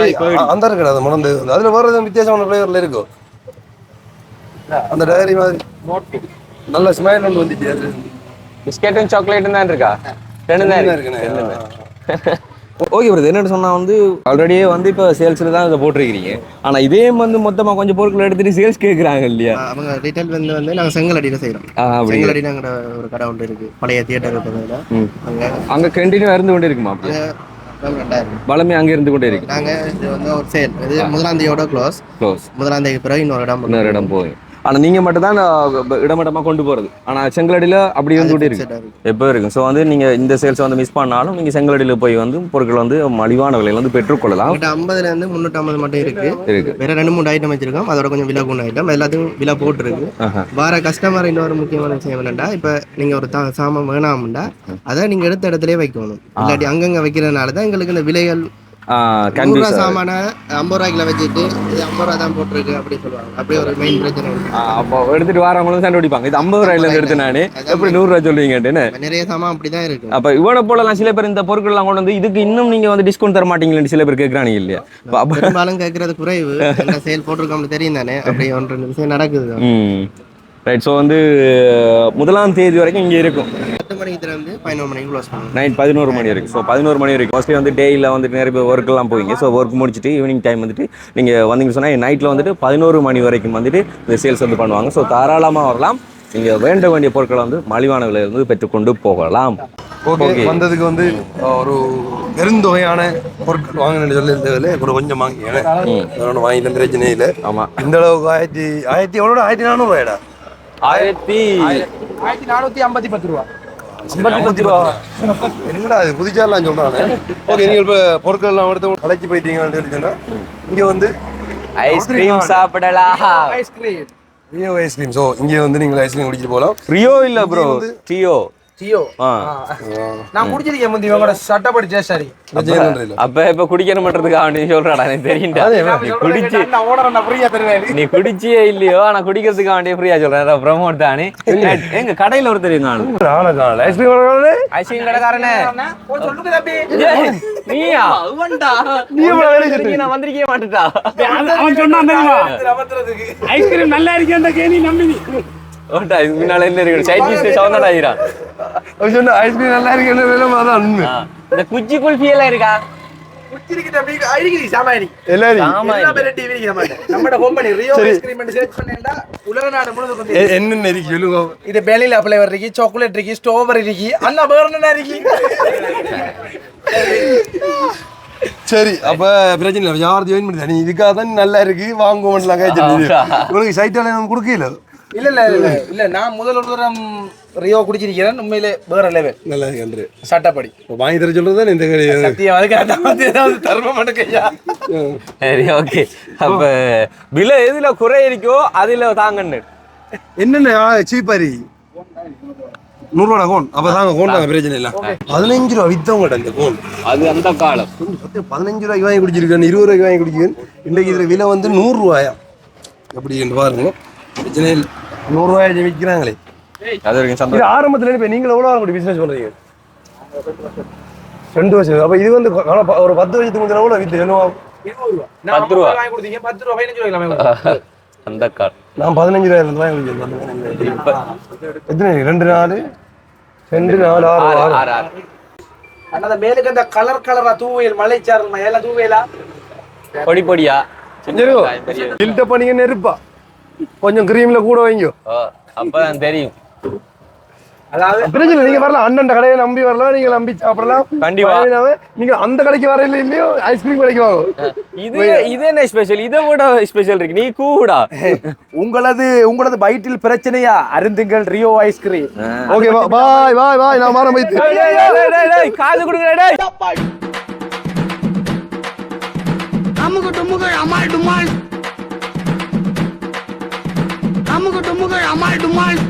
அந்த இருக்கிற அது மணந்து அதில் வேறு எதுவும் வித்தியாசமான ஃப்ளேவரில் இருக்கும். அந்த டைரி மாதிரி நல்ல ஸ்மைல் ஒன்று வந்துச்சு. அது பிஸ்கெட்டும் சாக்லேட்டும் தான் இருக்கா? ரெண்டு தான் இருக்குண்ணே. ஓகே பிரதர், என்னென்னு சொன்னால் வந்து ஆல்ரெடியே வந்து இப்போ சேல்ஸில் தான் இதை போட்டிருக்கிறீங்க. ஆனால் இதே வந்து மொத்தமாக கொஞ்சம் பொருட்கள் எடுத்துகிட்டு சேல்ஸ் கேட்குறாங்க இல்லையா? அவங்க ரீட்டைல் வந்து நாங்கள் செங்கலடியில் செய்கிறோம். செங்கலடி நாங்கள் ஒரு கடை ஒன்று இருக்குது, பழைய தியேட்டர் இருக்கிறதுல. அங்கே கண்டினியூ இருந்து கொண்டே இருக்குமா? வளமே அங்கே இருந்து கொண்டே இருக்கு. நாங்கள் இது வந்து ஒரு சேல், இது முதலாம் தேதியோட க்ளோஸ். 1ஆம் தேதிக்கு பிறகு இன்னொரு இடம் போய். ஆனால் நீங்கள் மட்டும் தான் இடமட்டமாக கொண்டு போகிறது. ஆனால் செங்கலடியில் அப்படி வந்து கொண்டே இருக்கு, எப்போ இருக்கும். ஸோ வந்து நீங்கள் இந்த சேல்ஸை வந்து மிஸ் பண்ணாலும் நீங்கள் செங்கலடியில் போய் வந்து பொருட்கள் வந்து மலிவான விலையில் வந்து பெற்றுக்கொள்ளலாம். 50லேருந்து 350 மட்டும் இருக்கு. வேற 2-3 ஐட்டம் வச்சிருக்கோம், அதோட கொஞ்சம் விலை கூண்ட ஐட்டம் எல்லாத்தையும் விலை போட்டுருக்கு. வேற கஸ்டமர் இன்னொரு முக்கியமான விஷயம் என்னன்னா, இப்போ நீங்கள் ஒரு சாமான் வேணாம்டா அதை நீங்கள் எடுத்த இடத்துலயே வைக்கணும். இல்லாட்டி அங்கங்கே வைக்கிறதுனால தான் எங்களுக்கு இந்த விலைகள் 100 ரூபா சாமான 50 ரூபாய்க்குள்ள வச்சுட்டு இது 50 ரூபா தான் போட்டிருக்கு அப்படி சொல்லுவாங்க. அப்படியே ஒரு மெயின் பிரச்சனை. அப்போ எடுத்துட்டு வரவங்களும் சண்டை பிடிப்பாங்க, இது 50 ரூபாயில எடுத்து நானே எப்படி 100 ரூபா சொல்லுவீங்கன்னு. நிறைய சாமான் அப்படிதான் இருக்கு. அப்ப இவனை போலலாம் சில பேர் இந்த பொருட்கள்லாம் கொண்டு வந்து இதுக்கு இன்னும் நீங்க வந்து டிஸ்கவுண்ட் தர மாட்டீங்களேன்னு சில பேர் கேட்கறாங்க இல்லையா? பெரும்பாலும் கேட்கறது குறைவு. சேல் போட்டிருக்கோம்னு தெரியும் தானே, அப்படியே 1-2 நிமிஷம் நடக்குது. ரைட். ஸோ வந்து 1ஆம் தேதி வரைக்கும் இங்கே இருக்கும். 10 மணிக்கு திறந்து 11 மணிக்கு க்ளோஸ் பண்ணுவோம். நைட் 11 மணி வரைக்கும். ஸோ 11 மணி வரைக்கும் மோஸ்ட்லி வந்து டேயில் வந்துட்டு நிறைய பேர் ஒர்க்கெல்லாம் போவீங்க. ஸோ ஒர்க் முடிச்சுட்டு ஈவினிங் டைம் வந்துட்டு நீங்கள் வந்தீங்கன்னு சொன்னால் நைட்டில் வந்துட்டு 11 மணி வரைக்கும் வந்துட்டு இந்த சேல்ஸ் வந்து பண்ணுவாங்க. ஸோ தாராளமாக வரலாம். நீங்கள் வேண்ட வேண்டிய பொருட்களை வந்து மலிவான விலையில் வந்து பெற்றுக்கொண்டு போகலாம். ஓகே, வந்ததுக்கு வந்து ஒரு பெருந்தொகையான பொருட்கள் வாங்கினு சொல்லி இருந்ததில்ல கூட கொஞ்சம் வாங்கி வாங்கிட்டு பிரச்சனை இல்லை. ஆமாம், இந்த அளவுக்கு 1000 எவ்வளோ 1400 ரூபாய்டா? 1450 ரூபா. 50 ரூபா என்னடா அது புதுச்சாலாம் சொல்றாங்க. ஓகே, நீங்கள் இப்போ பொருட்கள் எல்லாம் எடுத்து கலைச்சி போயிட்டீங்கன்னு சொல்லிச்சுன்னா இங்கே வந்து ஐஸ்கிரீம் சாப்பிடலாம். Ice cream Rio ice cream. ஸோ இங்கே வந்து நீங்கள் ஐஸ்கிரீம் குடிச்சிட்டு போகலாம். ரியோ இல்லை ப்ரோ, டியோ. நான் குடிச்சிருக்கேன் முந்தி இவங்களோட சட்டப்படி சேஷாரி. அப்ப இப்ப குடிக்கணும்ன்றதுக்காக நீ சொல்றடா, எனக்கு தெரியும்டா. நீ குடிச்சியே இல்லையோ, ஆனா குடிக்கிறதுக்காக வேண்டிய ஃப்ரீயா சொல்றேன். ப்ரமோட் தானே. எங்க கடையில ஒரு தெரியும் ஐஸ்கிரீம் கடைக்காரனே. நீயா நான் வந்திருக்கே மாட்டேட்டா. ஐஸ்கிரீம் நல்லா இருக்கேன் நம்பி முன்னால என்ன இருக்கு சைனீஸ் சவுண்டா ஆயிரா. ஐஸ்கிரீம் நல்லா இருக்கு. இந்த குச்சி குல்ஃபி எல்லாம் இருக்கா? என்னென்ன இருக்கு சொல்லுங்க. இது வெனிலா ஃப்ளேவர் இருக்கு, சாக்லேட் இருக்கு, ஸ்ட்ராபெரி இருக்கு. அண்ணா வேற என்ன இருக்கு? சரி அப்ப பிரச்சனை இல்லை யார் ஜாயின் பண்ணி நீ இதுக்காக தான் நல்லா இருக்கு வாங்குவோம்லாம் கேட்டு உனக்கு சைட்டால நம்ம கொடுக்கல இல்ல நான் முதல் ஒரு தரம் ரியோ குடிச்சிருக்கிறேன் உண்மையிலே வேற லெவல் நல்லா இருக்கு சட்டப்படி வாங்கி தர சொல்றது இந்த கிடையாது சத்தியம் அதுக்கு தர்மம் பண்ணுக்கையா சரி ஓகே அப்ப விலை எதுல குறை இருக்கோ அதுல தாங்கன்னு என்னென்ன சீப்பாரி 100 ரூபா கோன் அப்ப தாங்க கோன் தாங்க பிரச்சனை இல்லை 15 ரூபா வித்தவங்கட இந்த கோன் அது அந்த காலம் 15 ரூபாய்க்கு வாங்கி குடிச்சிருக்கேன் 20 ரூபாய்க்கு வாங்கி குடிக்கிறேன் இன்றைக்கு இதுல விலை வந்து 100 ரூபாயா எப்படி என்று பாருங்க பிரச்சனை இல்லை 100 ரூபாய் விற்கிறாங்களே அது வரைக்கும் சந்தோஷம். இது ஆரம்பத்துல இப்போ நீங்க எவ்வளோ ஆரம்பி பிசினஸ் பண்றீங்க 2 வருஷம் அப்ப இது வந்து ஒரு 10 வருஷத்துக்கு முன்னாடி எவ்வளோ வித்து என்ன 10 ரூபா வாங்கி கொடுத்தீங்க 10 ரூபா 15 ரூபாய் அந்த காலம் நான் 15 ரூபாயில இருந்து வாங்கி குடிக்கிறேன் எத்தனை 2 4 2 4 6 6 அந்த மேலுக்கு அந்த கலரா தூவையில் மலைச்சாரல் எல்லாம் தூவையிலா பொடி பொடியா ஃபில்டர் பண்ணிங்க நெருப்பா கொஞ்சம் கிரீம்ல கூட வைங்க அப்பதான் தெரியும். அதாவது பிரச்சனை நீங்க வரலாம் அண்ணன் கடையை நம்பி வரலாம் நீங்க நம்பி சாப்பிடலாம் கண்டிப்பா. நீங்க அந்த கடைக்கு வர இல்லையோ ஐஸ்கிரீம் கடைக்கு வாங்க இது என்ன ஸ்பெஷல் இதை விட ஸ்பெஷல் இருக்கு நீ கூடா உங்களது வயிற்றில் பிரச்சனையா அருந்துங்கள் ரியோ ஐஸ்கிரீம் ஓகே பாய் பாய் பாய் நான் மாற வைத்து காது கொடுங்க அமுக டுமுக அமால் டுமால் அமுக டுமுக அமால் டுமால்